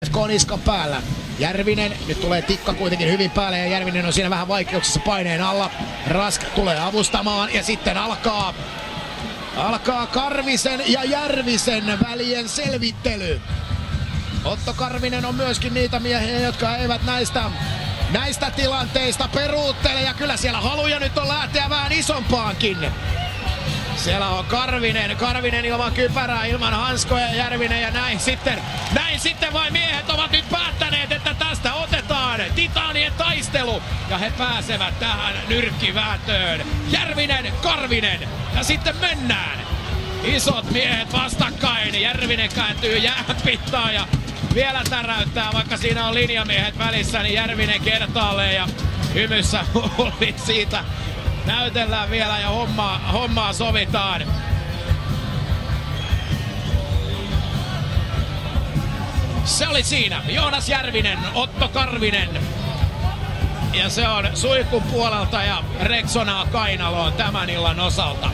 Koniska päällä. Järvinen, nyt tulee tikka kuitenkin hyvin päälle ja Järvinen on siinä vähän vaikeuksissa paineen alla. Rask tulee avustamaan ja sitten alkaa Karvisen ja Järvisen välien selvittely. Otto Karvinen on myöskin niitä miehiä, jotka eivät näistä tilanteista peruuttele ja kyllä siellä haluja nyt on lähteä vähän isompaankin. Siellä on Karvinen ilman kypärää, ilman hanskoja ja Järvinen ja näin sitten vain miehet ovat nyt päättäneet, että tästä otetaan titaanien taistelu ja he pääsevät tähän nyrkkivääntöön. Järvinen, Karvinen ja sitten mennään. Isot miehet vastakkain, Järvinen kääntyy jääpittaan ja vielä täräyttää, vaikka siinä on linjamiehet välissä, niin Järvinen kertaalleen ja hymyssä huulit siitä. Näytellään vielä ja hommaa sovitaan. Se oli siinä. Joonas Järvinen, Otto Karvinen. Ja se on suihkun puolelta ja Rexonaa kainaloon tämän illan osalta.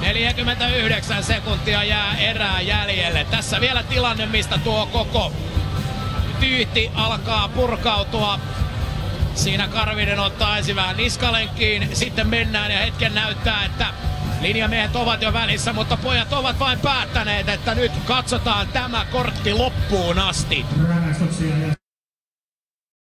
49 sekuntia jää erää jäljelle. Tässä vielä tilanne, mistä tuo koko tyyhti alkaa purkautua. Siinä Karvinen ottaa ensin vähän niskalenkkiin, sitten mennään ja hetken näyttää, että linjamiehet ovat jo välissä, mutta pojat ovat vain päättäneet, että nyt katsotaan tämä kortti loppuun asti.